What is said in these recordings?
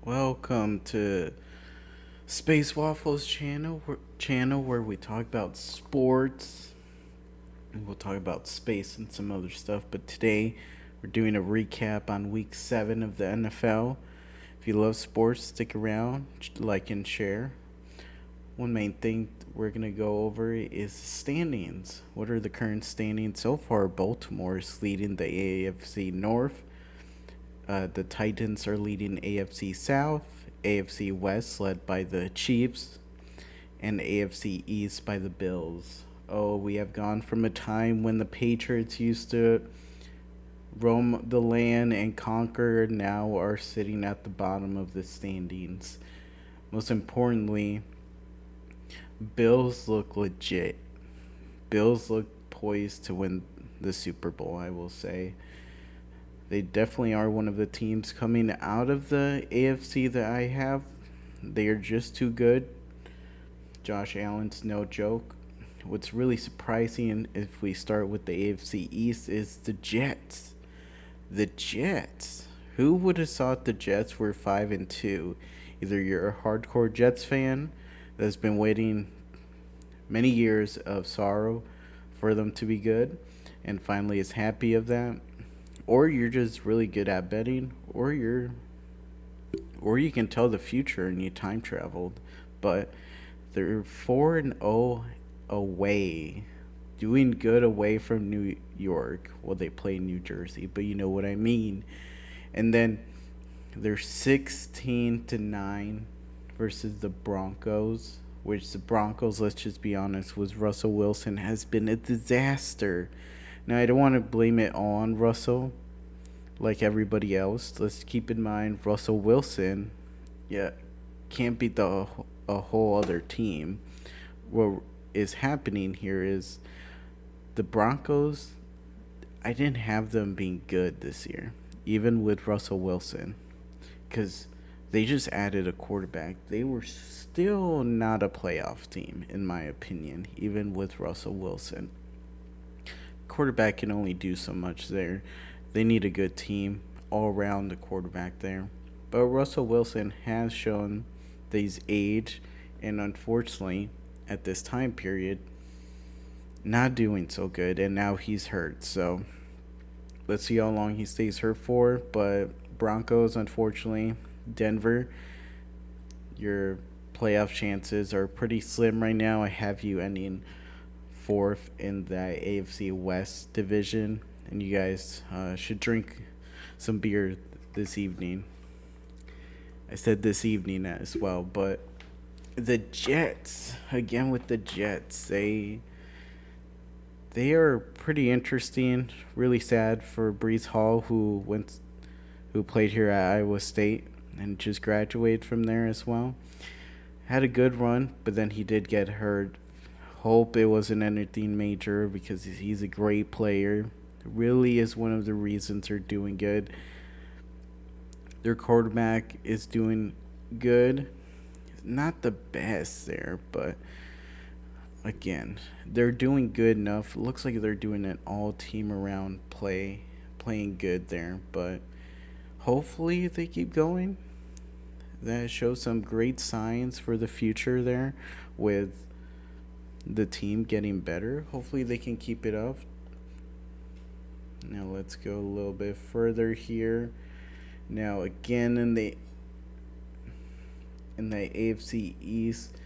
Welcome to Space Waffles channel where we talk about sports. And we'll talk about space and some other stuff. But today we're doing a recap on Week 7 of the NFL. If you love sports, stick around, like and share. One main thing we're gonna go over is standings. What are the current standings so far? Baltimore is leading the AFC North. The Titans are leading AFC South, AFC West led by the Chiefs, and AFC East by the Bills. Oh, we have gone from a time when the Patriots used to roam the land and conquer, now are sitting at the bottom of the standings. Most importantly, Bills look legit. Bills look poised to win the Super Bowl, I will say. They definitely are one of the teams coming out of the AFC that I have. They are just too good. Josh Allen's no joke. What's really surprising, if we start with the AFC East, is the Jets. The Jets. Who would have thought the Jets were 5-2? Either you're a hardcore Jets fan that's been waiting many years of sorrow for them to be good and finally is happy of that, or you're just really good at betting, or you can tell the future and you time traveled. But they're 4-0 away, doing good away from New York. Well, they play New Jersey, but you know what I mean. And then they're 16-9 versus the Broncos, which the Broncos, let's just be honest, was Russell Wilson has been a disaster. Now, I don't want to blame it on Russell like everybody else. Let's keep in mind Russell Wilson, yeah, can't beat a whole other team. What is happening here is the Broncos, I didn't have them being good this year, even with Russell Wilson, because they just added a quarterback. They were still not a playoff team, in my opinion, even with Russell Wilson. Quarterback can only do so much there. They need a good team all around the quarterback there. But Russell Wilson has shown that he's aged, and unfortunately, at this time period, not doing so good, and now he's hurt. So let's see how long he stays hurt for. But Broncos, unfortunately, Denver, your playoff chances are pretty slim right now. I have you ending fourth in the AFC West division, and you guys should drink some beer this evening. I said this evening as well, but the Jets, again with the Jets, they are pretty interesting. Really sad for Brees Hall, who played here at Iowa State and just graduated from there as well. Had a good run, but then he did get hurt. Hope it wasn't anything major because he's a great player. Really is one of the reasons they're doing good. Their quarterback is doing good. Not the best there, but again, they're doing good enough. Looks like they're doing an all team around playing good there, but hopefully they keep going. That shows some great signs for the future there with the team getting better. Hopefully they can keep it up. Now let's go a little bit further here. Now again in the AFC East,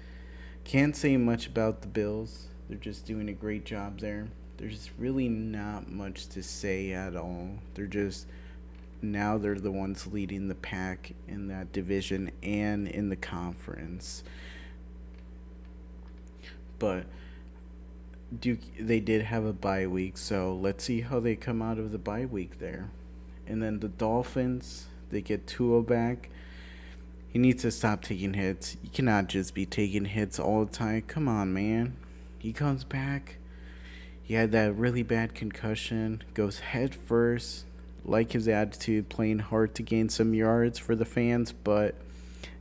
can't say much about the Bills. They're just doing a great job there. There's really not much to say at all. They're the ones leading the pack in that division and in the conference. But they did have a bye week, so let's see how they come out of the bye week there. And then the Dolphins, they get Tua back. He needs to stop taking hits. You cannot just be taking hits all the time. Come on, man. He comes back. He had that really bad concussion, goes head first. Like his attitude, playing hard to gain some yards for the fans, but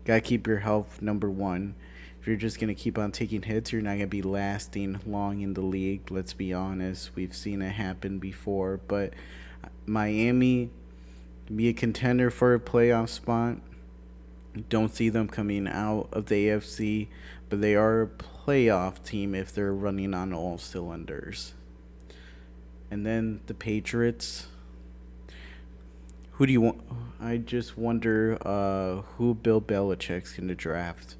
gotta keep your health number one. If you're just going to keep on taking hits, you're not going to be lasting long in the league. Let's be honest. We've seen it happen before. But Miami, be a contender for a playoff spot. Don't see them coming out of the AFC, but they are a playoff team if they're running on all cylinders. And then the Patriots. Who do you want? I just wonder who Bill Belichick's going to draft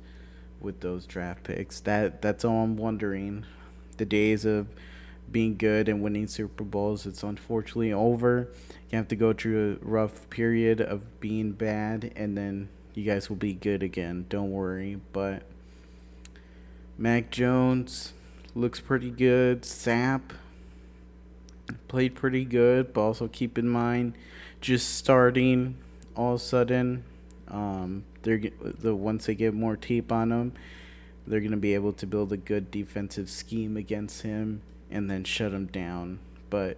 with those draft picks. That's all I'm wondering. The days of being good and winning Super Bowls, it's unfortunately over. You have to go through a rough period of being bad, and then you guys will be good again. Don't worry. But Mac Jones looks pretty good. Sap played pretty good, but also keep in mind, just starting all of a sudden, the once they get more tape on him, they're gonna be able to build a good defensive scheme against him and then shut him down. But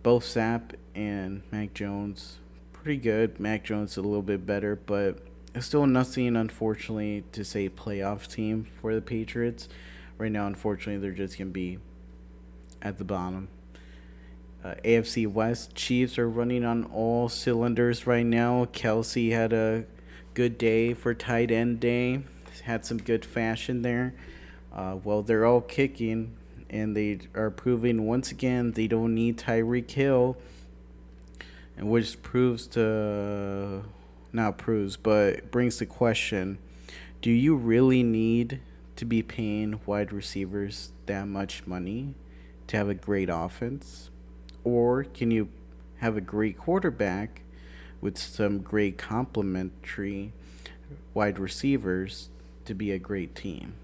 both Sap and Mac Jones pretty good. Mac Jones a little bit better, but it's still nothing, unfortunately, to say playoff team for the Patriots. Right now, unfortunately, they're just gonna be at the bottom. AFC West, Chiefs are running on all cylinders right now. Kelsey had a good day for tight end day. Had some good fashion there. Well, they're all kicking, and they are proving once again they don't need Tyreek Hill, and which proves to not proves, but brings the question: do you really need to be paying wide receivers that much money to have a great offense? Or can you have a great quarterback with some great complementary wide receivers to be a great team?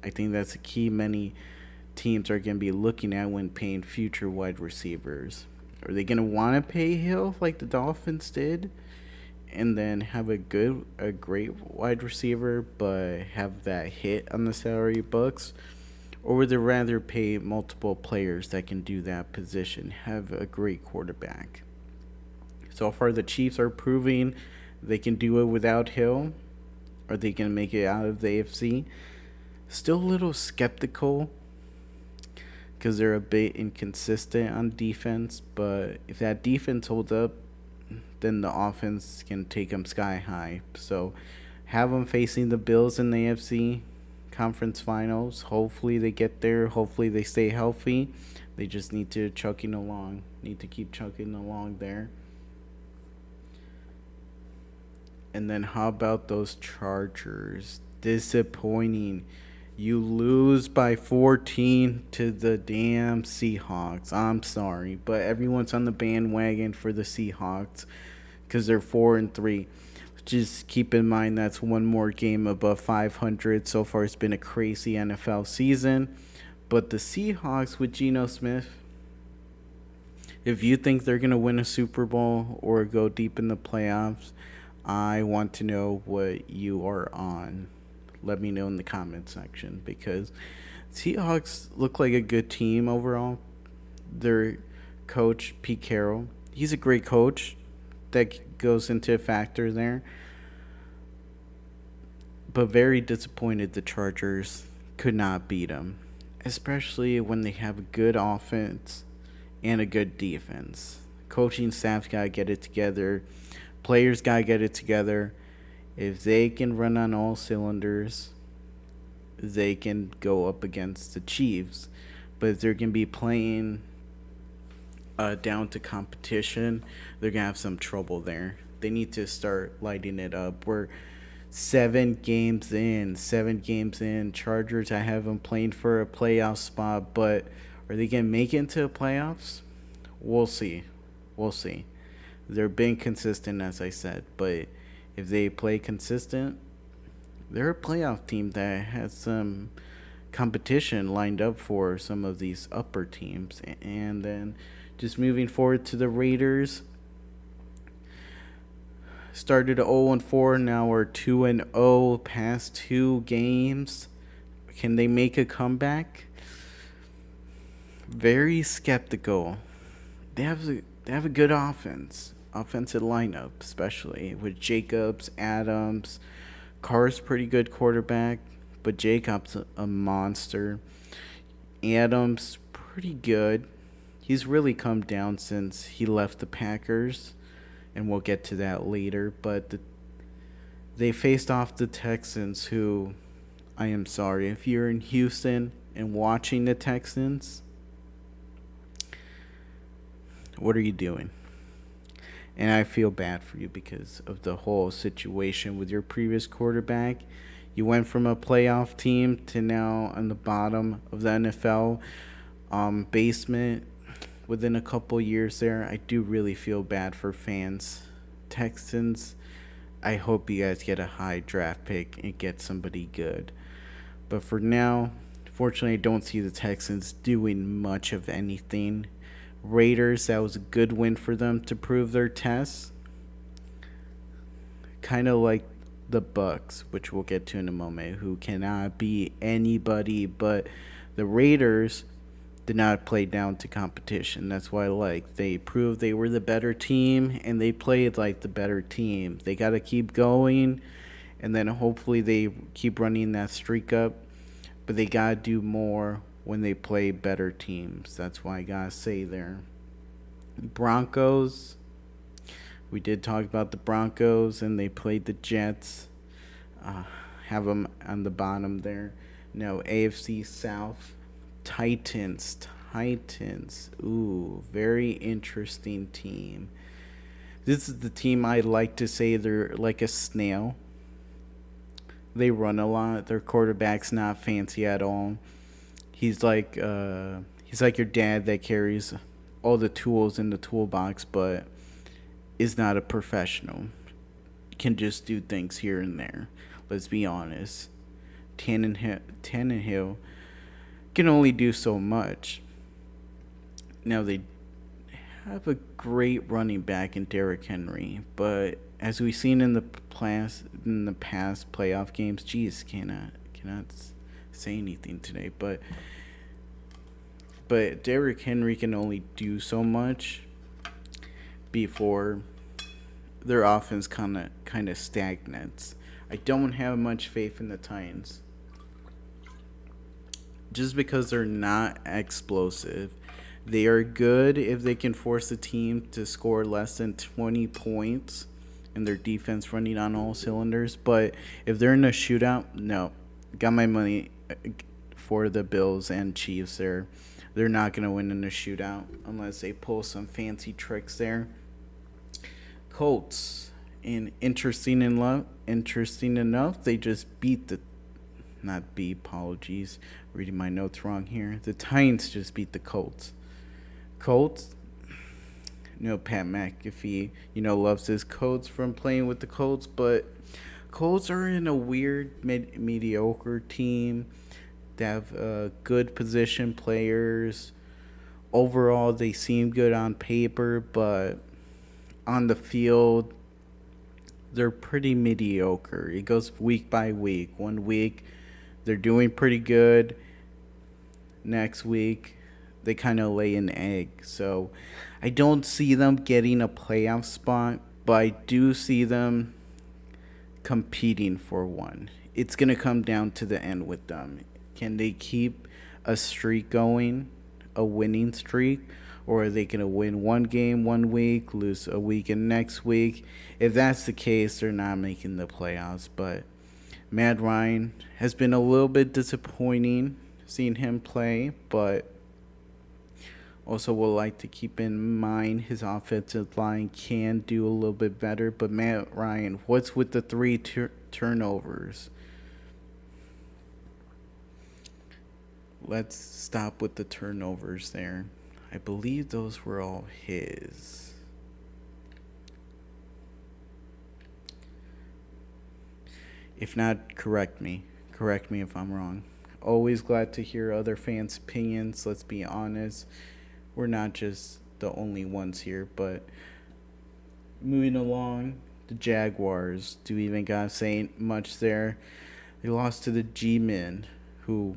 I think that's a key many teams are going to be looking at when paying future wide receivers. Are they going to want to pay Hill like the Dolphins did and then have a great wide receiver but have that hit on the salary books? Or would they rather pay multiple players that can do that position, have a great quarterback? So far, the Chiefs are proving they can do it without Hill. Are they going to make it out of the AFC? Still a little skeptical because they're a bit inconsistent on defense. But if that defense holds up, then the offense can take them sky high. So have them facing the Bills in the AFC conference finals. Hopefully they get there. Hopefully they stay healthy. They just need to chucking along. Need to keep chucking along there. And then how about those Chargers? Disappointing. You lose by 14 to the damn Seahawks. I'm sorry, but everyone's on the bandwagon for the Seahawks because they're 4-3. Just keep in mind that's one more game above 500. So far, it's been a crazy NFL season. But the Seahawks with Geno Smith, if you think they're going to win a Super Bowl or go deep in the playoffs, I want to know what you are on. Let me know in the comment section because Seahawks look like a good team overall. Their coach, Pete Carroll, he's a great coach. That goes into a factor there. But very disappointed the Chargers could not beat them, especially when they have a good offense and a good defense. Coaching staff's got to get it together. Players got to get it together. If they can run on all cylinders, they can go up against the Chiefs. But if they're going to be playing down to competition, they're going to have some trouble there. They need to start lighting it up. We're 7 games in. Chargers, I have them playing for a playoff spot, but are they going to make it into the playoffs? We'll see. They're being consistent, as I said, but if they play consistent, they're a playoff team that has some competition lined up for some of these upper teams. And then just moving forward to the Raiders. Started 0-4, now we're 2-0 past 2 games. Can they make a comeback? Very skeptical. They have a good offensive lineup, especially with Jacobs, Adams. Carr's pretty good quarterback, but Jacobs a monster. Adams pretty good. He's really come down since he left the Packers, and we'll get to that later. But They faced off the Texans, who, I am sorry, if you're in Houston and watching the Texans, what are you doing? And I feel bad for you because of the whole situation with your previous quarterback. You went from a playoff team to now on the bottom of the NFL basement within a couple years there. I do really feel bad for fans. Texans, I hope you guys get a high draft pick and get somebody good. But for now, fortunately, I don't see the Texans doing much of anything. Raiders, that was a good win for them to prove their tests. Kind of like the Bucks, which we'll get to in a moment, who cannot be anybody, but the Raiders did not play down to competition. That's why they proved they were the better team and they played like the better team. They got to keep going and then hopefully they keep running that streak up, but they got to do more when they play better teams. That's why I got to say there. Broncos, we did talk about the Broncos and they played the Jets. Have them on the bottom there. No, AFC South. Titans. Ooh, very interesting team. This is the team I like to say they're like a snail. They run a lot. Their quarterback's not fancy at all. He's like your dad that carries all the tools in the toolbox, but is not a professional. Can just do things here and there. Let's be honest. Tannehill can only do so much. Now they have a great running back in Derrick Henry, but as we've seen in the past playoff games, geez, cannot say anything today, but Derrick Henry can only do so much before their offense kind of stagnates. I don't have much faith in the Titans. Just because they're not explosive. They are good if they can force a team to score less than 20 points and their defense running on all cylinders. But if they're in a shootout, no. Got my money for the Bills and Chiefs there. They're not going to win in a shootout unless they pull some fancy tricks there. Colts, and interesting enough, they just beat the apologies, reading my notes wrong here. The Titans just beat the Colts. Pat McAfee, loves his Colts from playing with the Colts, but Colts are in a weird mediocre team. They have good position players. Overall, they seem good on paper, but on the field, they're pretty mediocre. It goes week by week. 1 week, they're doing pretty good. Next week, they kind of lay an egg. So I don't see them getting a playoff spot, but I do see them competing for one. It's going to come down to the end with them. Can they keep a streak going, a winning streak? Or are they going to win one game 1 week, lose a week and next week? If that's the case, they're not making the playoffs. But Matt Ryan has been a little bit disappointing seeing him play, but also would like to keep in mind his offensive line can do a little bit better. But Matt Ryan, what's with the 3 turnovers? Let's stop with the turnovers there. I believe those were all his. If not, correct me. Correct me if I'm wrong. Always glad to hear other fans' opinions. Let's be honest. We're not just the only ones here, but moving along, the Jaguars. Do we even gotta say much there? They lost to the G-Men, who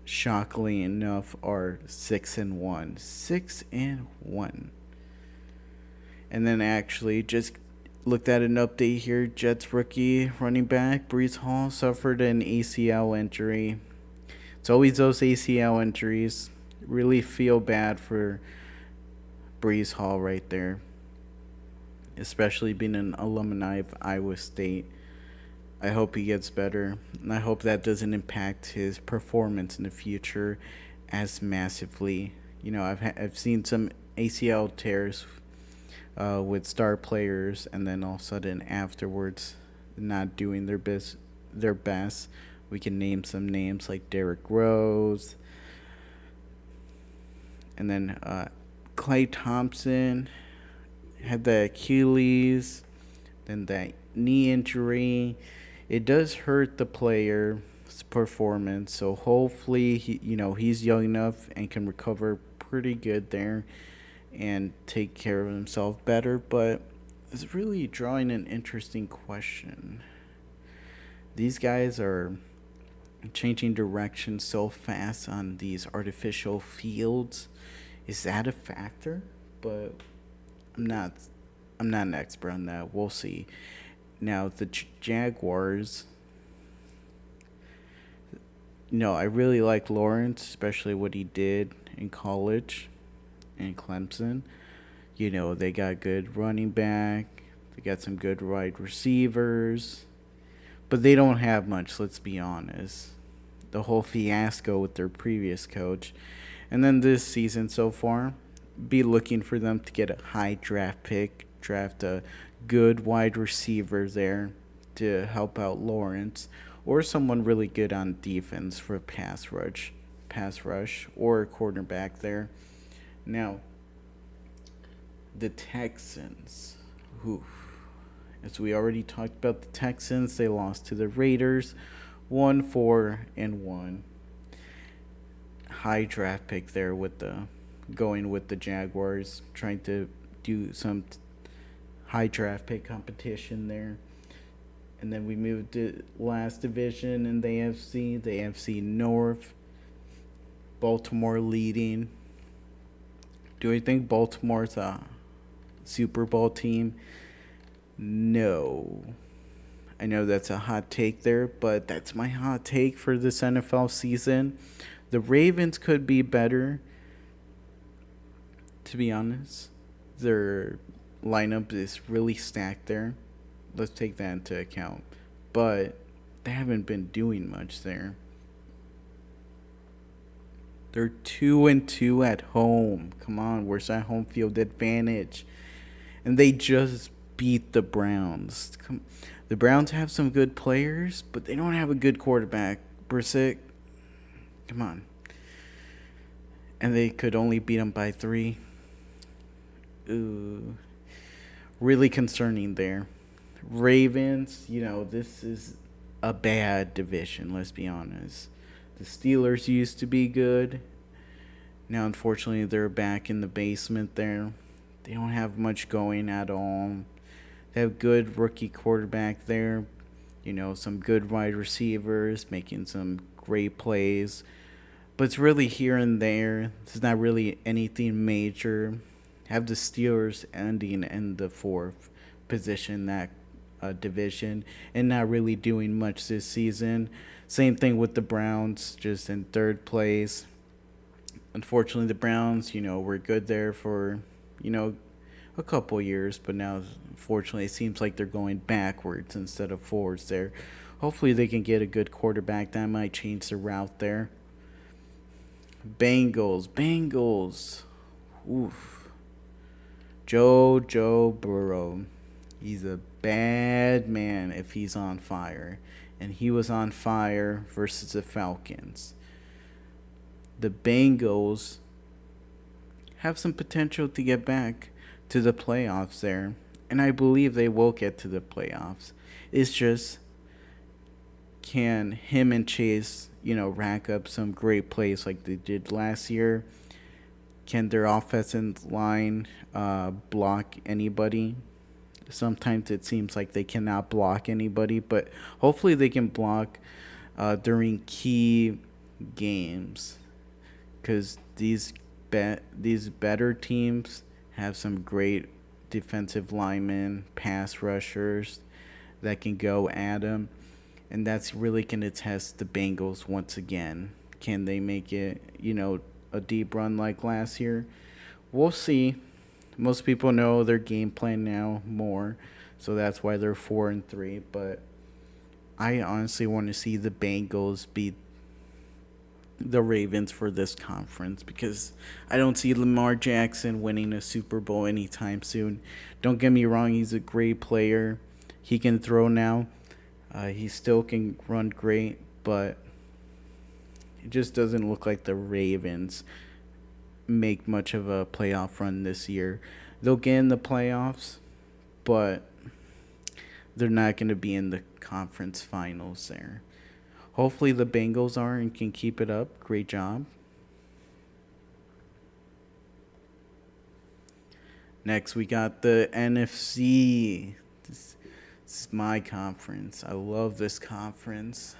shockingly enough are 6-1. 6-1. And then actually just looked at an update here. Jets rookie running back Breece Hall suffered an ACL injury. It's always those ACL injuries. Really feel bad for Breece Hall right there. especially being an alumni of Iowa State. I hope he gets better, and I hope that doesn't impact his performance in the future as massively. I've seen some ACL tears with star players, and then all of a sudden afterwards, not doing their best. We can name some names like Derrick Rose, and then Clay Thompson had the Achilles, then that knee injury. It does hurt the player's performance. So hopefully he's young enough and can recover pretty good there and take care of himself better. But it's really drawing an interesting question. These guys are changing direction so fast on these artificial fields. Is that a factor? But I'm not I'm not an expert on that. We'll see. Now the Jaguars. No, I really like Lawrence, especially what he did in college in Clemson. They got good running back. They got some good wide receivers. But they don't have much, let's be honest. The whole fiasco with their previous coach. And then this season so far, be looking for them to get a high draft pick, draft a good wide receiver there to help out Lawrence, or someone really good on defense for pass rush, or a quarterback there. Now, the Texans. Oof. As we already talked about the Texans, they lost to the Raiders, 1-4-1. High draft pick there with the going with the Jaguars, trying to do some high draft pick competition there. And then we moved to last division in the AFC North. Baltimore leading. Do I think Baltimore's a Super Bowl team? No. I know that's a hot take there, but that's my hot take for this NFL season. The Ravens could be better, to be honest. Their lineup is really stacked there. Let's take that into account. But they haven't been doing much there. They're 2-2 at home. Come on, where's that home field advantage? And they just beat the Browns. The Browns have some good players, but they don't have a good quarterback. Brissett, come on. And they could only beat them by 3. Ooh. Really concerning there. Ravens, this is a bad division, let's be honest. The Steelers used to be good. Now, unfortunately, they're back in the basement there. They don't have much going at all. They have good rookie quarterback there. Some good wide receivers making some great plays. But it's really here and there. It's not really anything major. Have the Steelers ending in the 4th position that division and not really doing much this season. Same thing with the Browns, just in 3rd place. Unfortunately, the Browns, were good there for, a couple years, but now, unfortunately, it seems like they're going backwards instead of forwards there. Hopefully, they can get a good quarterback. That might change the route there. Bengals. Oof. Joe Burrow. He's a bad man if he's on fire. And he was on fire versus the Falcons. The Bengals have some potential to get back to the playoffs there. And I believe they will get to the playoffs. It's just, can him and Chase, rack up some great plays like they did last year? Can their offensive line block anybody? Sometimes it seems like they cannot block anybody, but hopefully they can block during key games, because these better teams have some great defensive linemen, pass rushers that can go at them, and that's really going to test the Bengals once again. Can they make it, a deep run like last year? We'll see. Most people know their game plan now more, so that's why they're 4-3. But I honestly want to see the Bengals beat the Ravens for this conference because I don't see Lamar Jackson winning a Super Bowl anytime soon. Don't get me wrong, he's a great player. He can throw now. He still can run great, but it just doesn't look like the Ravens make much of a playoff run this year. They'll get in the playoffs, but they're not going to be in the conference finals there. Hopefully the Bengals are and can keep it up. Great job. Next, we got the NFC. This is my conference. I love this conference.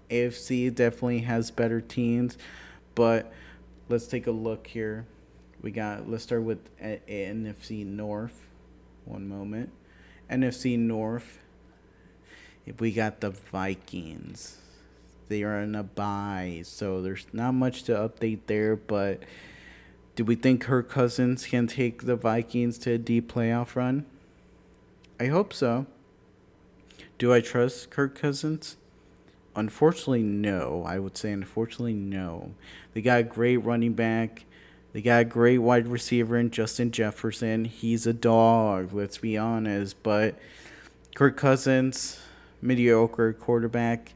AFC definitely has better teams, but let's take a look here. Let's start with NFC North. One moment. NFC North. If we got the Vikings. They are in a bye, so there's not much to update there, but do we think Kirk Cousins can take the Vikings to a deep playoff run? I hope so. Do I trust Kirk Cousins? Unfortunately, no. I would say unfortunately, no. They got a great running back. They got a great wide receiver in Justin Jefferson. He's a dog, let's be honest. But Kirk Cousins, mediocre quarterback.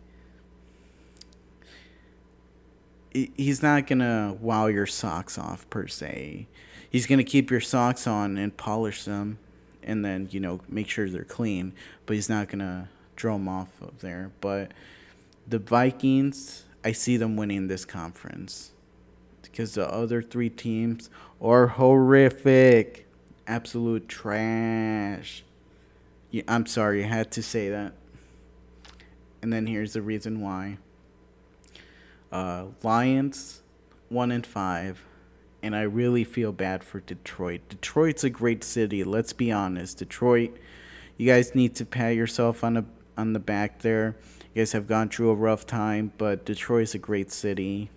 He's not going to wow your socks off, per se. He's going to keep your socks on and polish them and then, make sure they're clean. But he's not going to draw them off of there. But the Vikings, I see them winning this conference because the other three teams are horrific. Absolute trash. Yeah, I'm sorry, I had to say that. And then here's the reason why. Lions 1-5, and I really feel bad for Detroit. Detroit's a great city. Let's be honest. Detroit, you guys need to pat yourself on the back there. You guys have gone through a rough time, but Detroit's a great city.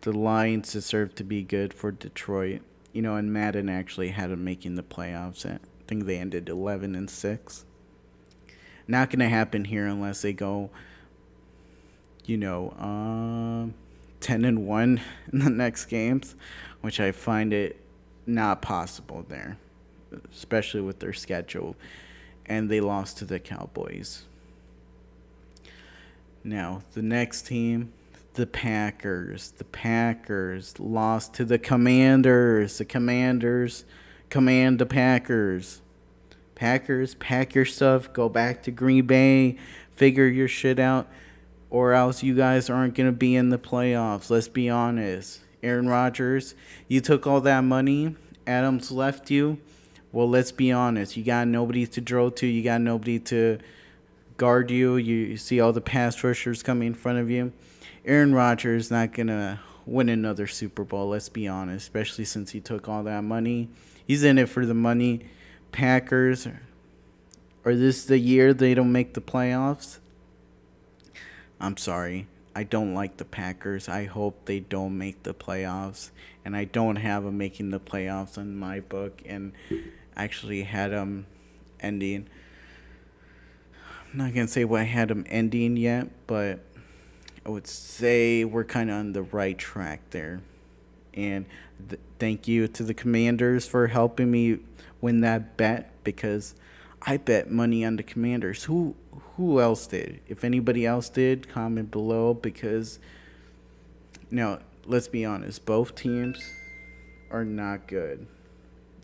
The Lions deserve to be good for Detroit. And Madden actually had them making the playoffs. I think they ended 11-6. Not gonna happen here unless they go 10-1 in the next games, which I find it not possible there, especially with their schedule. And they lost to the Cowboys. Now, the next team, the Packers. The Packers lost to the Commanders. The Commanders command the Packers. Packers, pack your stuff, go back to Green Bay, figure your shit out, or else you guys aren't going to be in the playoffs. Let's be honest. Aaron Rodgers, you took all that money. Adams left you. Well, let's be honest. You got nobody to throw to. You got nobody to guard you. You see all the pass rushers coming in front of you. Aaron Rodgers not going to win another Super Bowl. Let's be honest. Especially since he took all that money. He's in it for the money. Packers, are this the year they don't make the playoffs? I'm sorry. I don't like the Packers. I hope they don't make the playoffs. And I don't have them making the playoffs in my book. And actually had them ending. I'm not going to say what I had them ending yet. But I would say we're kind of on the right track there. And thank you to the Commanders for helping me win that bet. Because I bet money on the Commanders. Who else did? If anybody else did, comment below because now let's be honest, both teams are not good.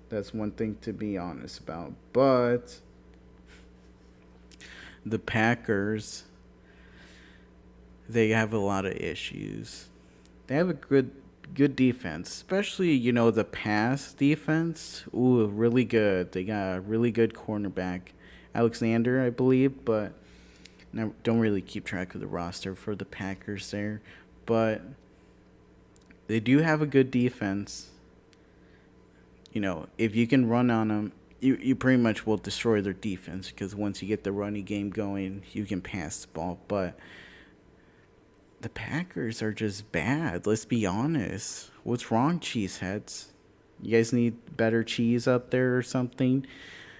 That's one thing to be honest about. But the Packers, they have a lot of issues. They have a good defense, especially the pass defense. Ooh, really good. They got a really good cornerback, Alexander, I believe, but I don't really keep track of the roster for the Packers there. But they do have a good defense. If you can run on them, you pretty much will destroy their defense because once you get the running game going, you can pass the ball. But the Packers are just bad. Let's be honest. What's wrong, cheeseheads? You guys need better cheese up there or something?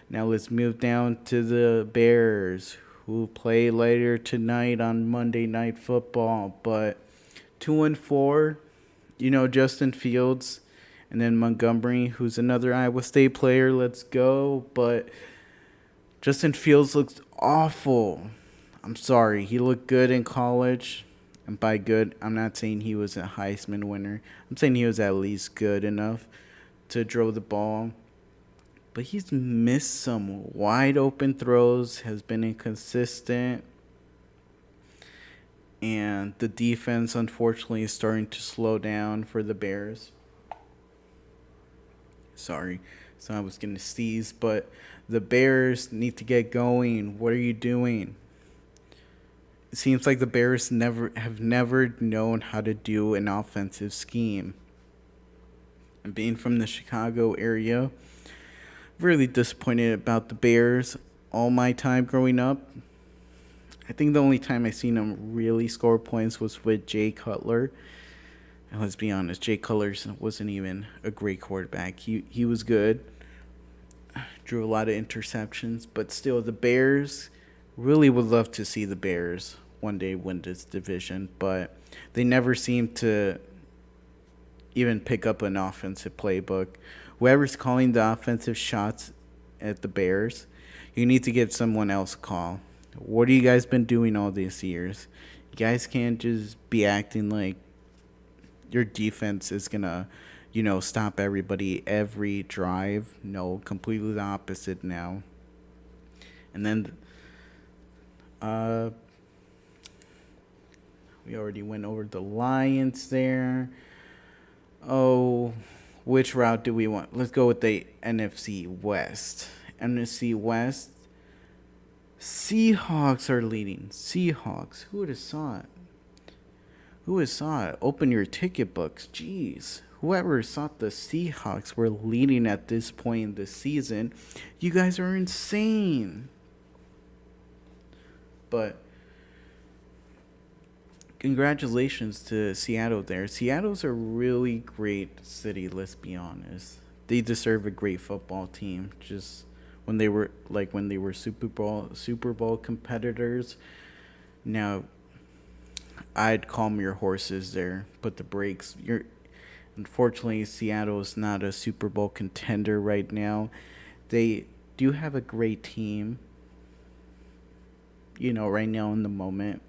Now let's move down to the Bears, who play later tonight on Monday Night Football. But 2-4, Justin Fields, and then Montgomery, who's another Iowa State player. Let's go. But Justin Fields looks awful. I'm sorry. He looked good in college. And by good, I'm not saying he was a Heisman winner. I'm saying he was at least good enough to throw the ball. But he's missed some wide open throws, has been inconsistent. And the defense, unfortunately, is starting to slow down for the Bears. Sorry. So I was going to sneeze. But the Bears need to get going. What are you doing? It seems like the Bears have never known how to do an offensive scheme. And being from the Chicago area, really disappointed about the Bears all my time growing up. I think the only time I seen them really score points was with Jay Cutler. And let's be honest, Jay Cutler wasn't even a great quarterback. He was good. Drew a lot of interceptions, but still the Bears, really would love to see the Bears one day win this division, but they never seem to even pick up an offensive playbook. Whoever's calling the offensive shots at the Bears, you need to get someone else a call. What have you guys been doing all these years? You guys can't just be acting like your defense is going to, stop everybody every drive. No, completely the opposite now. And then we already went over the Lions there. Oh, which route do we want? Let's go with the NFC West. NFC West. Seahawks are leading. Seahawks. Who would have saw it? Who would have saw it? Open your ticket books. Jeez. Whoever thought the Seahawks were leading at this point in the season, you guys are insane. But congratulations to Seattle there. Seattle's a really great city, let's be honest. They deserve a great football team. Just when they were Super Bowl competitors. Now I'd calm your horses there. Put the brakes. Unfortunately, Seattle is not a Super Bowl contender right now. They do have a great team. Right now in the moment,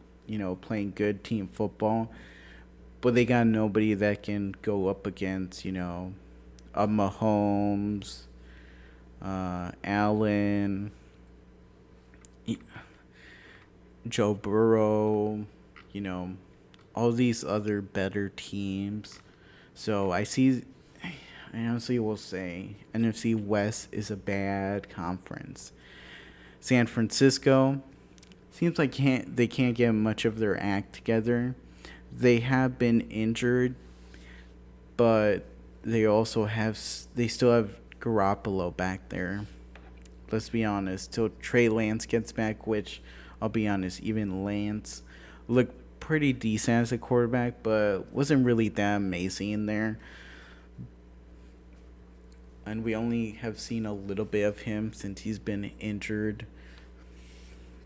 playing good team football. But they got nobody that can go up against, a Mahomes, Allen, Joe Burrow, all these other better teams. So I honestly will say NFC West is a bad conference. San Francisco seems like they can't get much of their act together. They have been injured, but they still have Garoppolo back there. Let's be honest, till Trey Lance gets back, which I'll be honest, even Lance looked pretty decent as a quarterback, but wasn't really that amazing in there. And we only have seen a little bit of him since he's been injured.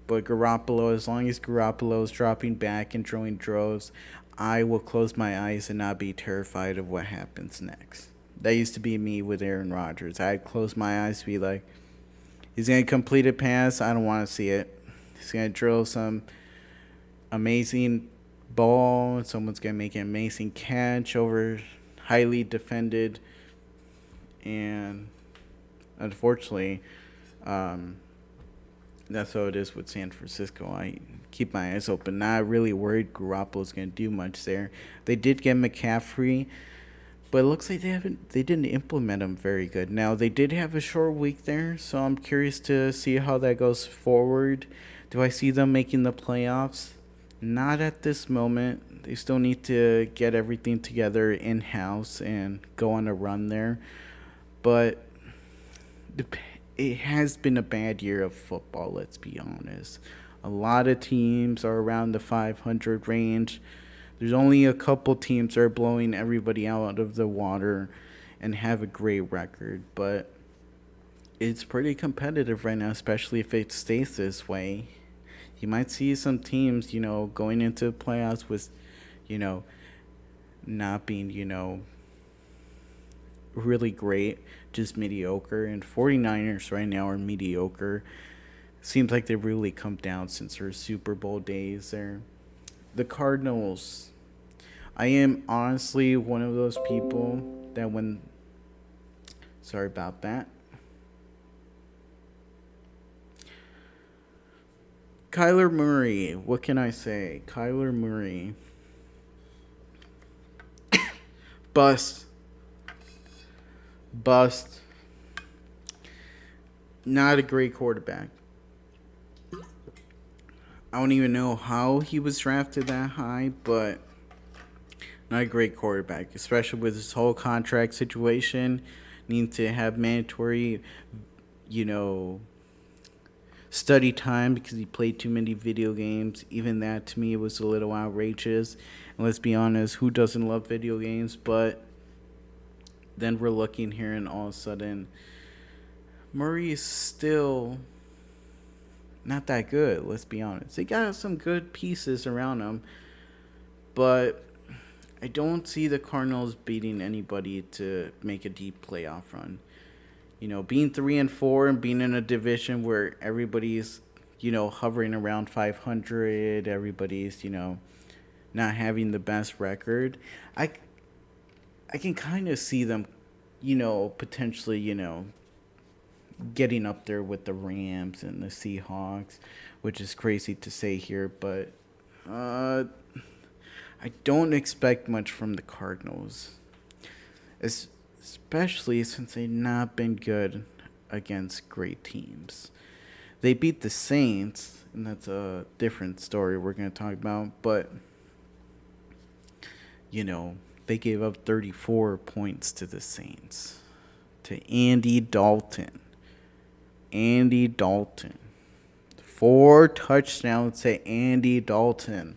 But Garoppolo, as long as Garoppolo is dropping back and throwing throws, I will close my eyes and not be terrified of what happens next. That used to be me with Aaron Rodgers. I'd close my eyes to be like, he's going to complete a pass. I don't want to see it. He's going to drill some amazing ball. Someone's going to make an amazing catch over highly defended. And unfortunately, that's how it is with San Francisco. I keep my eyes open. Not really worried Garoppolo's going to do much there. They did get McCaffrey, but it looks like they didn't implement him very good. Now, they did have a short week there, so I'm curious to see how that goes forward. Do I see them making the playoffs? Not at this moment. They still need to get everything together in-house and go on a run there. But it has been a bad year of football, let's be honest. A lot of teams are around the 500 range. There's only a couple teams that are blowing everybody out of the water. and have a great record, but it's pretty competitive right now, especially if it stays this way. You might see some teams, going into playoffs with, you know, not being, really great, just mediocre. And 49ers right now are mediocre. Seems like they've really come down since their Super Bowl days there. The Cardinals. I am honestly one of those people that when. Sorry about that. Kyler Murray. What can I say? Kyler Murray. Bust. Bust. Not a great quarterback. I don't even know how he was drafted that high, but not a great quarterback, especially with his whole contract situation. Need to have mandatory, you know, study time because he played too many video games. Even that to me was a little outrageous. And let's be honest, who doesn't love video games? But then we're looking here and all of a sudden Murray is still not that good, let's be honest. They got some good pieces around him, but I don't see the Cardinals beating anybody to make a deep playoff run. Being 3-4 and being in a division where everybody's, hovering around 500, everybody's, not having the best record. I can kind of see them, potentially, getting up there with the Rams and the Seahawks, which is crazy to say here, but I don't expect much from the Cardinals, especially since they've not been good against great teams. They beat the Saints, and that's a different story we're going to talk about, but, they gave up 34 points to the Saints, to Andy Dalton. 4 touchdowns to Andy Dalton.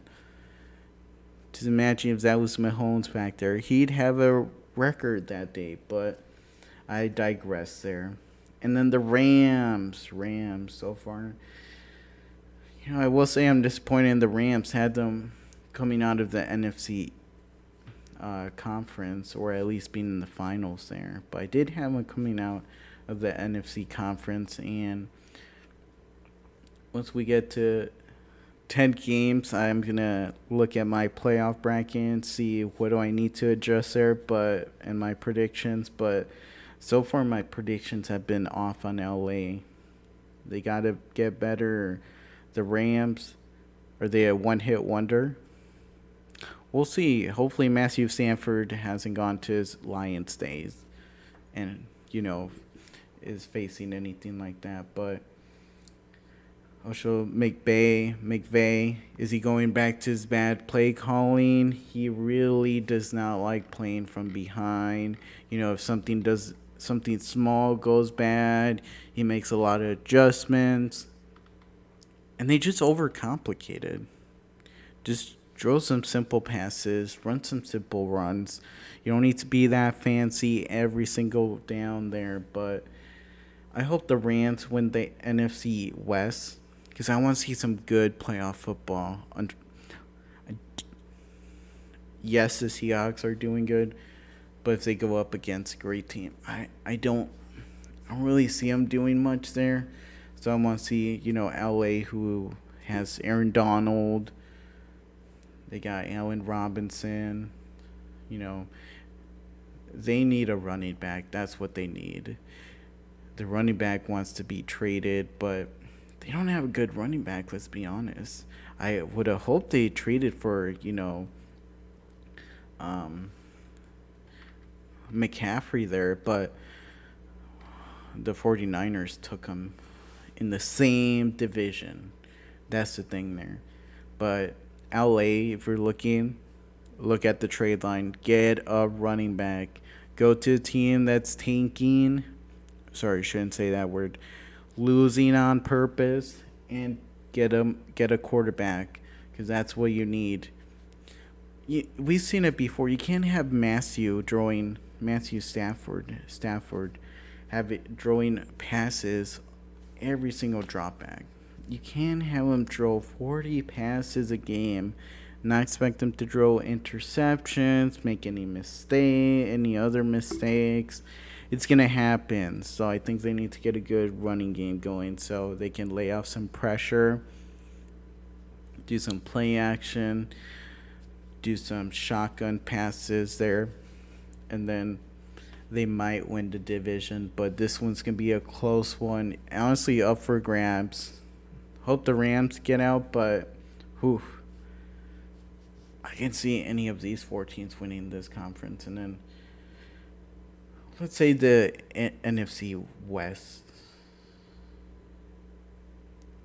Just imagine if that was Mahomes back there. He'd have a record that day, but I digress there. And then the Rams so far. I will say I'm disappointed in the Rams. Had them coming out of the NFC conference, or at least being in the finals there. But I did have them coming out of the NFC conference, and once we get to 10 games, I'm going to look at my playoff bracket and see what do I need to adjust there, and my predictions, but so far my predictions have been off on LA. They got to get better. The Rams, are they a one-hit wonder? We'll see. Hopefully Matthew Stafford hasn't gone to his Lions days and, is facing anything like that. But also McVay, is he going back to his bad play calling? He really does not like playing from behind. If something small goes bad, he makes a lot of adjustments. And they just overcomplicate it. Just throw some simple passes, run some simple runs. You don't need to be that fancy every single down there, but I hope the Rams win the NFC West because I want to see some good playoff football. Yes, the Seahawks are doing good, but if they go up against a great team, I don't really see them doing much there. So I want to see, LA, who has Aaron Donald. They got Allen Robinson. They need a running back. That's what they need. The running back wants to be traded, but they don't have a good running back, let's be honest. I would have hoped they traded for, McCaffrey there, but the 49ers took him in the same division. That's the thing there. But LA, if you're look at the trade line, get a running back. Go to a team that's tanking. Sorry, shouldn't say that word. Losing on purpose, and get a quarterback, because that's what you need. We've seen it before. You can't have Matthew throwing Matthew Stafford have it throwing passes every single drop back. You can't have him throw 40 passes a game, not expect him to throw interceptions, make any other mistakes. It's gonna happen. So I think they need to get a good running game going so they can lay off some pressure, do some play action, do some shotgun passes there, and then they might win the division. But this one's gonna be a close one. Honestly, up for grabs. Hope the Rams get out, but whew, I can see any of these four teams winning this conference. And then let's say the NFC West.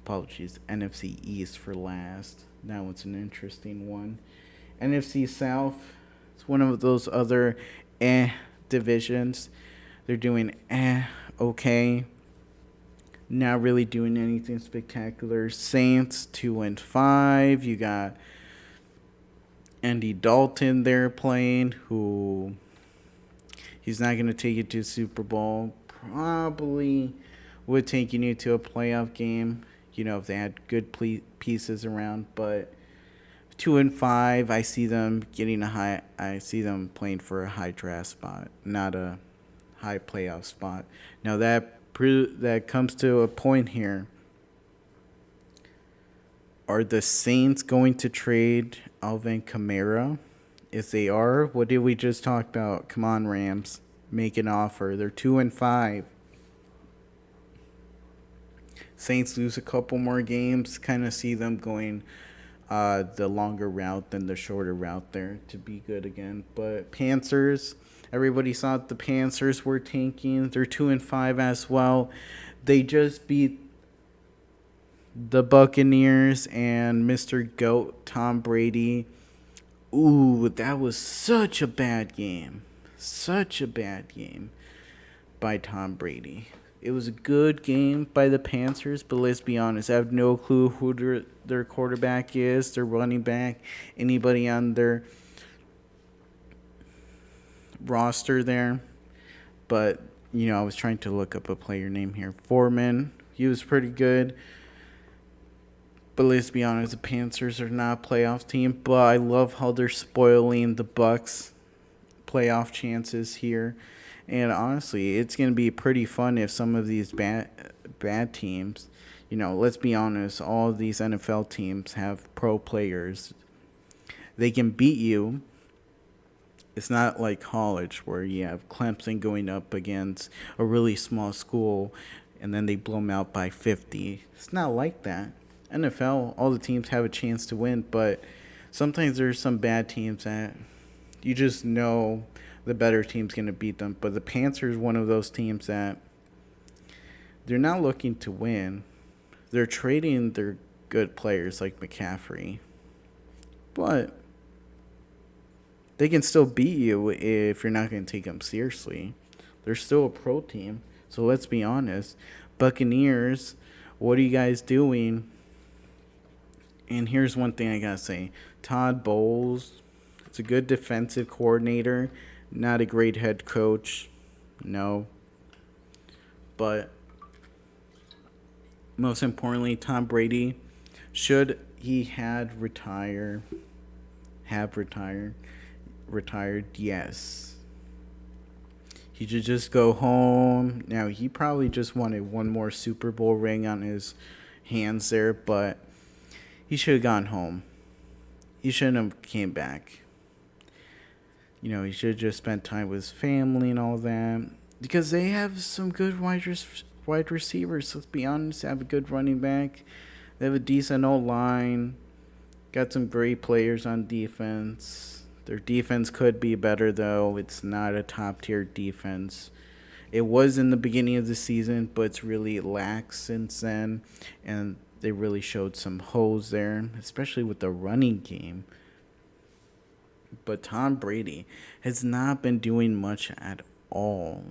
Apologies, NFC East for last. That one's an interesting one. NFC South, it's one of those other divisions. They're doing okay. Not really doing anything spectacular. Saints 2-5. You got Andy Dalton there playing, who he's not going to take you to Super Bowl. Probably would take you to a playoff game, if they had good pieces around. But 2-5, I see them getting I see them playing for a high draft spot, not a high playoff spot. Now that comes to a point here. Are the Saints going to trade Alvin Kamara? If they are, what did we just talk about? Come on, Rams, make an offer. They're 2-5. Saints lose a couple more games. Kind of see them going the longer route than the shorter route there to be good again. But Panthers, everybody thought the Panthers were tanking. They're 2-5 as well. They just beat the Buccaneers and Mr. GOAT Tom Brady. Ooh, that was such a bad game. Such a bad game by Tom Brady. It was a good game by the Panthers, but let's be honest, I have no clue who their quarterback is, their running back, anybody on their roster there. But, I was trying to look up a player name here. Foreman, he was pretty good. But let's be honest, the Panthers are not a playoff team, but I love how they're spoiling the Bucs' playoff chances here. And honestly, it's going to be pretty fun if some of these bad teams, let's be honest, all of these NFL teams have pro players. They can beat you. It's not like college where you have Clemson going up against a really small school and then they blow them out by 50. It's not like that. NFL, all the teams have a chance to win, but sometimes there's some bad teams that you just know the better team's going to beat them. But the Panthers, one of those teams that they're not looking to win. They're trading their good players like McCaffrey. But they can still beat you if you're not going to take them seriously. They're still a pro team. So let's be honest. Buccaneers, what are you guys doing? And here's one thing I got to say. Todd Bowles, it's a good defensive coordinator. Not a great head coach. No. But most importantly, Tom Brady, should he have retired, yes. He should just go home. Now, he probably just wanted one more Super Bowl ring on his hands there, but he should have gone home. He shouldn't have came back. He should have just spent time with his family and all that. Because they have some good wide receivers. Let's be honest. They have a good running back. They have a decent old line. Got some great players on defense. Their defense could be better, though. It's not a top-tier defense. It was in the beginning of the season, but it's really lax since then. And they really showed some holes there, especially with the running game. But Tom Brady has not been doing much at all.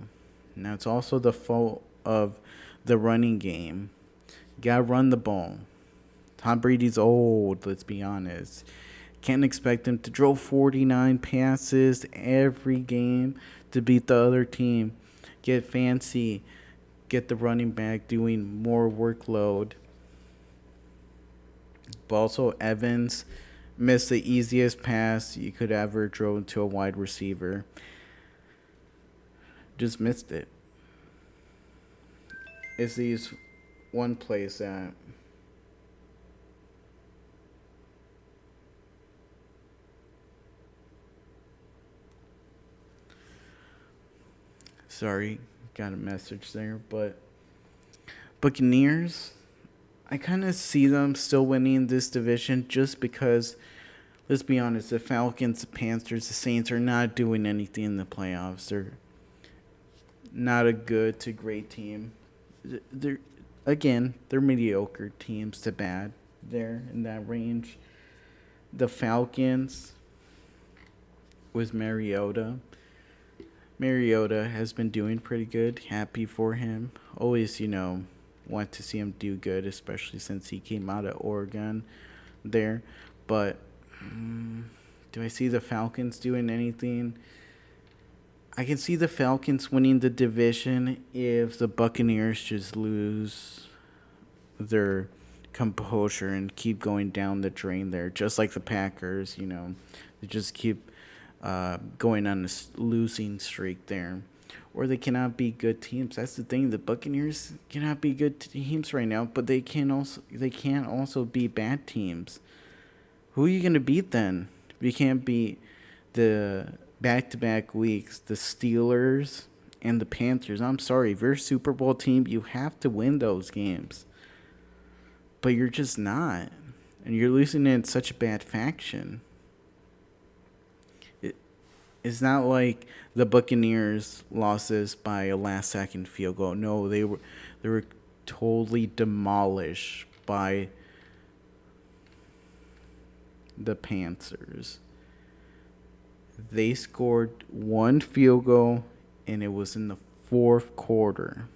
Now, it's also the fault of the running game. You got to run the ball. Tom Brady's old, let's be honest. Can't expect him to throw 49 passes every game to beat the other team, get fancy, get the running back doing more workload. But also, Evans missed the easiest pass you could ever throw to a wide receiver. Just missed it. It's these one place that sorry, got a message there, but Buccaneers, I kind of see them still winning this division just because, let's be honest, the Falcons, the Panthers, the Saints are not doing anything in the playoffs. They're not a good to great team. They're again, they're mediocre teams to bad. There in that range. The Falcons with Mariota. Mariota has been doing pretty good. Happy for him. Always, want to see him do good, especially since he came out of Oregon there. But do I see the Falcons doing anything? I can see the Falcons winning the division if the Buccaneers just lose their composure and keep going down the drain there, just like the Packers. They just keep going on this losing streak there, or they cannot be good teams. That's the thing. The Buccaneers cannot be good teams right now, but they can't also be bad teams. Who are you gonna beat then? If you can't beat the back-to-back weeks, the Steelers and the Panthers. I'm sorry, if you're a Super Bowl team, you have to win those games. But you're just not. And you're losing in such a bad faction. It's not like the Buccaneers lost this by a last-second field goal. No, they were totally demolished by the Panthers. They scored one field goal, and it was in the fourth quarter.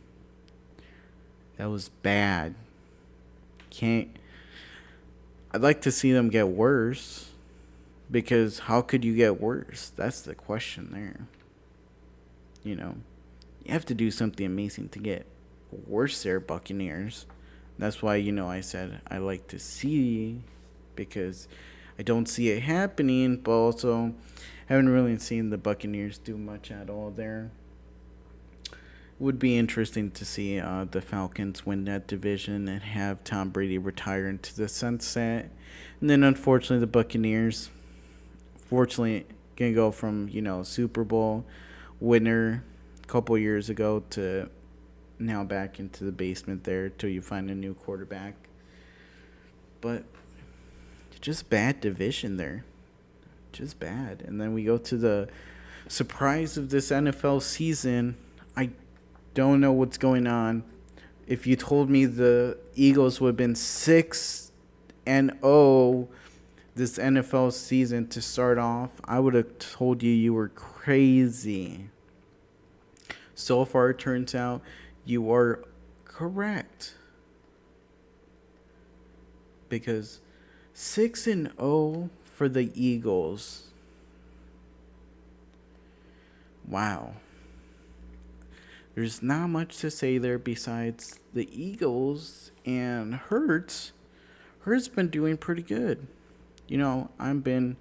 That was bad. I'd like to see them get worse, because how could you get worse? That's the question there. You have to do something amazing to get worse there, Buccaneers. That's why, I said I like to see, because I don't see it happening, but also haven't really seen the Buccaneers do much at all there. Would be interesting to see the Falcons win that division and have Tom Brady retire into the sunset. And then, unfortunately, the Buccaneers, fortunately, can go from, Super Bowl winner a couple years ago to now back into the basement there till you find a new quarterback. But just bad division there. Just bad. And then we go to the surprise of this NFL season. I don't know what's going on. If you told me the Eagles would have been 6-0 this NFL season to start off, I would have told you were crazy. So far, it turns out you are correct. Because 6-0 for the Eagles. Wow. There's not much to say there besides the Eagles and Hurts. Hurts been doing pretty good. I've been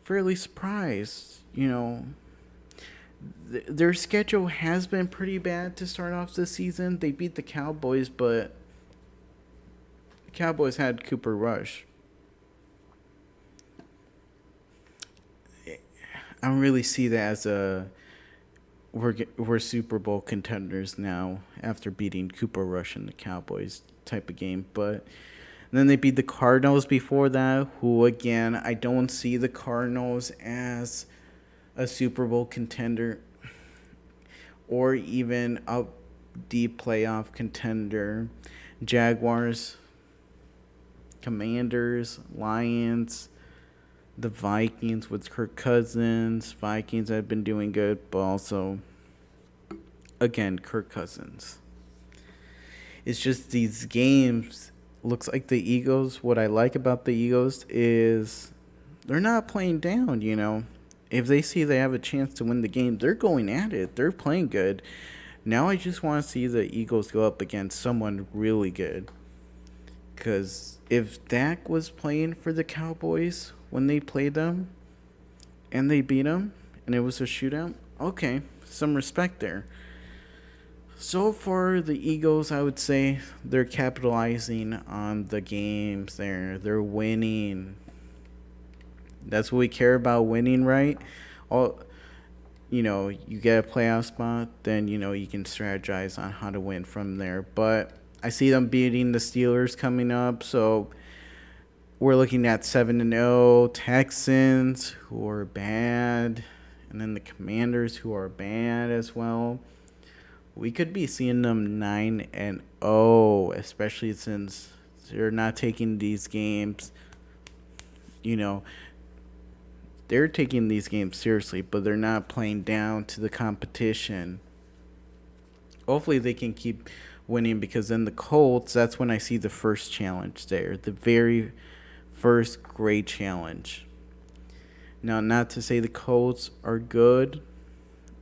fairly surprised. Their schedule has been pretty bad to start off the season. They beat the Cowboys, but the Cowboys had Cooper Rush. I don't really see that as we're Super Bowl contenders now after beating Cooper Rush and the Cowboys type of game. But then they beat the Cardinals before that, who, again, I don't see the Cardinals as a Super Bowl contender or even a deep playoff contender. Jaguars, Commanders, Lions, the Vikings with Kirk Cousins. Vikings have been doing good, but also, again, Kirk Cousins. It's just these games, looks like the Eagles, what I like about the Eagles is they're not playing down, If they see they have a chance to win the game, they're going at it. They're playing good. Now I just want to see the Eagles go up against someone really good. Because if Dak was playing for the Cowboys when they played them and they beat them and it was a shootout, okay, some respect there. So far, the Eagles, I would say they're capitalizing on the games there. They're winning. That's what we care about, winning, right? All you get a playoff spot, then you can strategize on how to win from there. But I see them beating the Steelers coming up, so we're looking at 7-0 Texans who are bad, and then the Commanders who are bad as well. We could be seeing them 9-0, especially since they're not taking these games. You know, they're taking these games seriously, but they're not playing down to the competition. Hopefully, they can keep winning because then the Colts, that's when I see the first challenge there. The very first great challenge. Now, not to say the Colts are good,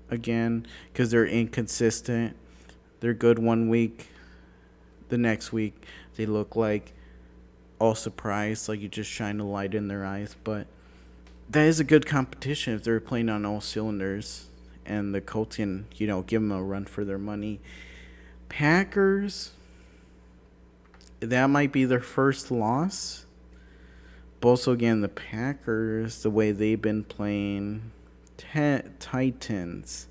again, because they're inconsistent. They're good one week, the next week they look like all surprised, like you just shine a light in their eyes. But that is a good competition if they're playing on all cylinders, and the Colts can, give them a run for their money. Packers, that might be their first loss. But also, again, the Packers, the way they've been playing, Titans,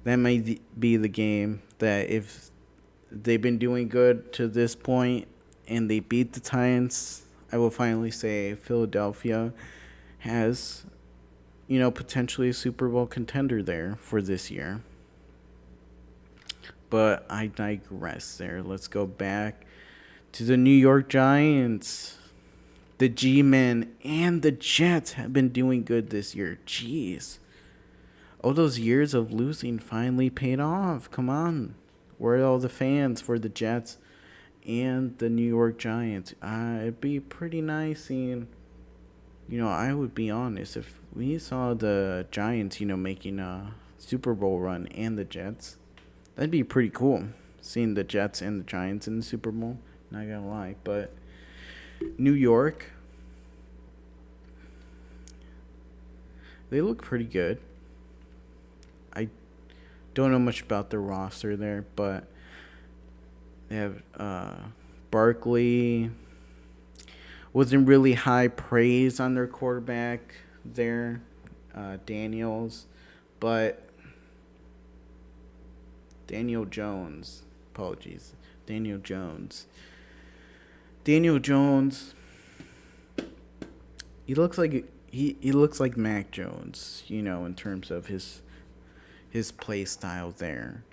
that might be the game that if they've been doing good to this point and they beat the Titans, I will finally say Philadelphia has, potentially a Super Bowl contender there for this year. But I digress there. Let's go back to the New York Giants. The G-Men and the Jets have been doing good this year. Jeez. All those years of losing finally paid off. Come on. Where are all the fans for the Jets and the New York Giants? It'd be pretty nice seeing, I would be honest. If we saw the Giants, making a Super Bowl run and the Jets, that'd be pretty cool. Seeing the Jets and the Giants in the Super Bowl. Not gonna lie. But New York, they look pretty good. I don't know much about their roster there, but they have Barkley. Wasn't really high praise on their quarterback there, Daniels, but Daniel Jones. Apologies, Daniel Jones. Daniel Jones. He looks like Mac Jones, in terms of his play style there.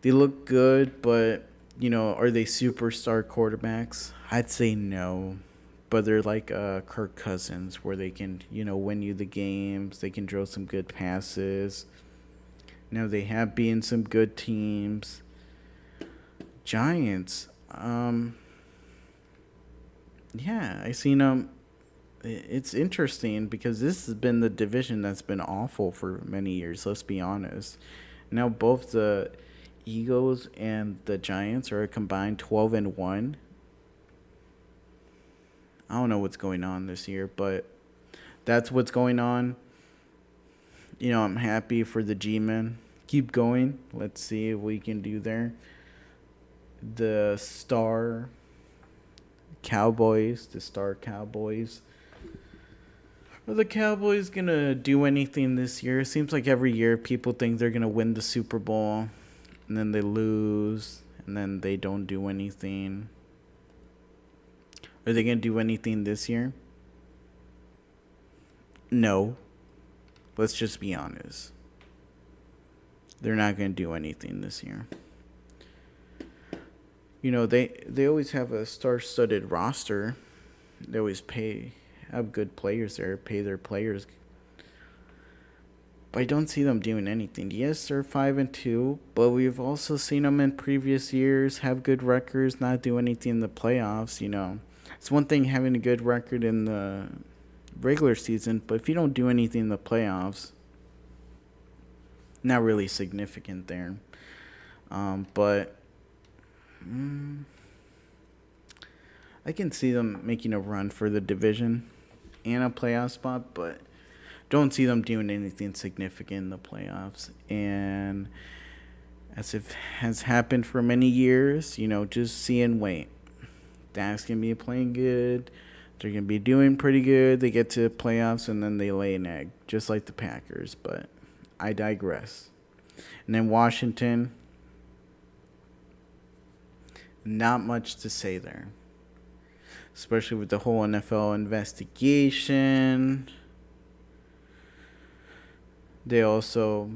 They look good, but are they superstar quarterbacks? I'd say no, but they're like Kirk Cousins, where they can win you the games. They can throw some good passes. They have beaten some good teams. Giants. Yeah, I seen them. It's interesting because this has been the division that's been awful for many years. Let's be honest. Now both the Eagles and the Giants are a combined 12-1. I don't know what's going on this year, but that's what's going on. I'm happy for the G-Men. Keep going. Let's see what we can do there. The Star Cowboys. Are the Cowboys going to do anything this year? It seems like every year people think they're going to win the Super Bowl, and then they lose, and then they don't do anything. Are they going to do anything this year? No. Let's just be honest. They're not going to do anything this year. They always have a star-studded roster. They always have good players there, pay their players. But I don't see them doing anything. Yes, they're 5-2, but we've also seen them in previous years have good records, not do anything in the playoffs. It's one thing having a good record in the regular season, but if you don't do anything in the playoffs, not really significant there. But I can see them making a run for the division and a playoff spot, but don't see them doing anything significant in the playoffs. And as if has happened for many years, just see and wait. Dak's going to be playing good. They're going to be doing pretty good. They get to the playoffs and then they lay an egg, just like the Packers. But I digress. And then Washington, not much to say there, especially with the whole NFL investigation. They also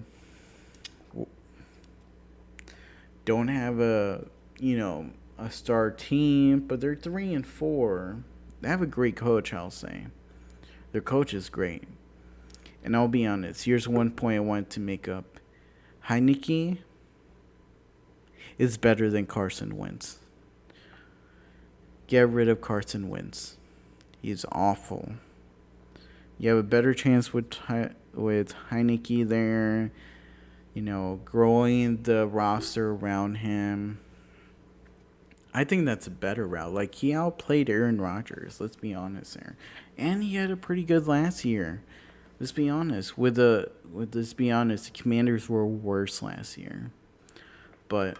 don't have a star team, but they're 3-4. They have a great coach, I'll say. Their coach is great. And I'll be honest, here's one point I wanted to make up. Heineke is better than Carson Wentz. Get rid of Carson Wentz. He's awful. You have a better chance with Heineke there, growing the roster around him. I think that's a better route. Like, he outplayed Aaron Rodgers, let's be honest there. And he had a pretty good last year. Let's be honest. The Commanders were worse last year. But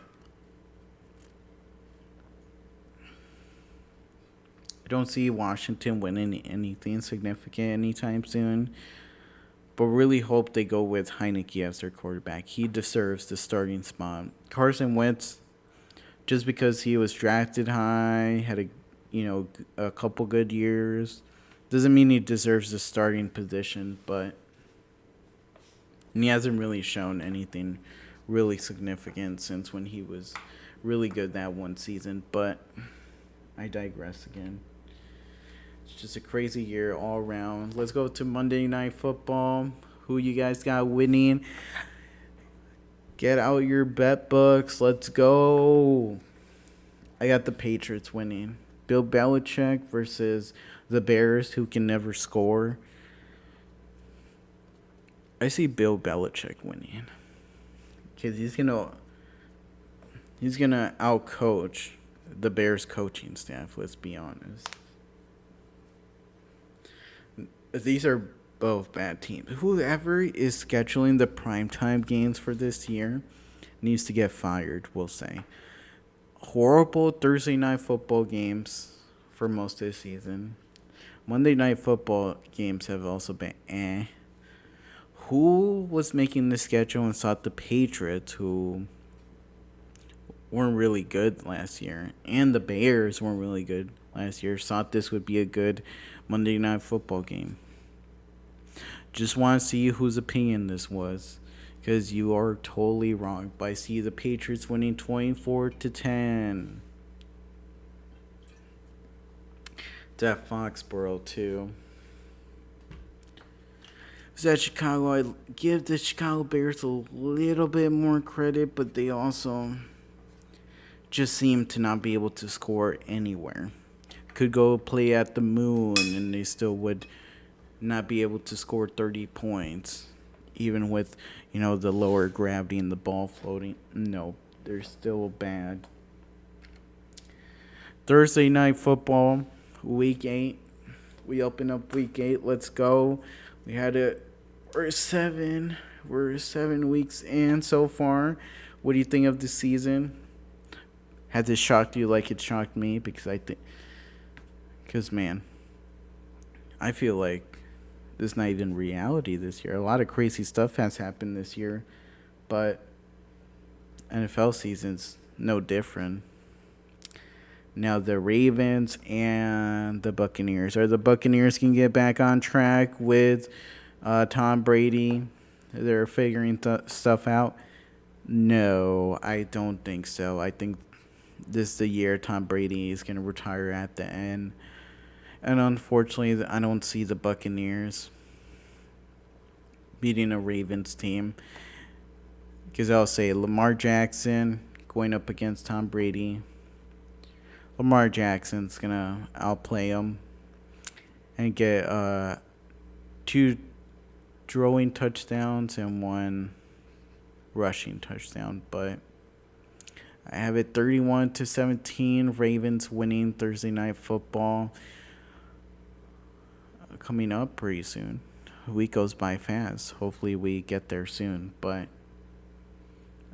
I don't see Washington winning anything significant anytime soon. But really hope they go with Heineke as their quarterback. He deserves the starting spot. Carson Wentz, just because he was drafted high, had a couple good years, doesn't mean he deserves the starting position. But he hasn't really shown anything really significant since when he was really good that one season. But I digress again. It's just a crazy year all around. Let's go to Monday Night Football. Who you guys got winning? Get out your bet books. Let's go. I got the Patriots winning. Bill Belichick versus the Bears, who can never score. I see Bill Belichick winning. Because he's gonna outcoach the Bears coaching staff, let's be honest. These are both bad teams. Whoever is scheduling the primetime games for this year needs to get fired, we'll say. Horrible Thursday night football games for most of the season. Monday night football games have also been eh. Who was making the schedule and thought the Patriots, who weren't really good last year, and the Bears weren't really good last year, thought this would be a good Monday Night Football game? Just want to see whose opinion this was, because you are totally wrong. But I see the Patriots winning 24-10. It's at Foxborough too. It's at Chicago. I give the Chicago Bears a little bit more credit, but they also just seem to not be able to score anywhere. Could go play at the moon and they still would not be able to score 30 points, even with, the lower gravity and the ball floating. No, they're still bad. Thursday night football, week 8. We open up week 8. Let's go. We had it. We're 7 weeks in so far. What do you think of the season? Has it shocked you like it shocked me? Because, man, I feel like this is not even reality this year. A lot of crazy stuff has happened this year, but NFL season's no different. Now the Ravens and the Buccaneers. Are the Buccaneers can get back on track with Tom Brady? They're figuring stuff out. No, I don't think so. I think this is the year Tom Brady is going to retire at the end. And unfortunately, I don't see the Buccaneers beating a Ravens team. Because I'll say Lamar Jackson going up against Tom Brady. Lamar Jackson's going to outplay him and get 2 throwing touchdowns and 1 rushing touchdown. But I have it 31-17. Ravens winning Thursday Night Football. Coming up pretty soon. A week goes by fast. Hopefully we get there soon. But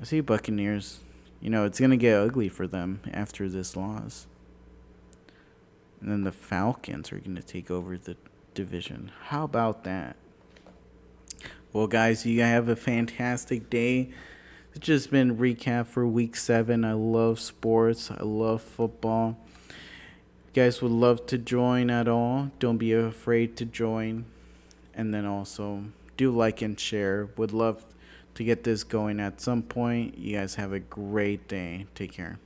I see Buccaneers. It's going to get ugly for them after this loss. And then the Falcons are going to take over the division. How about that? Well, guys, you have a fantastic day. It's just been a recap for week 7. I love sports. I love football. If you guys would love to join at all, don't be afraid to join. And then also do like and share. Would love to get this going at some point. You guys have a great day. Take care.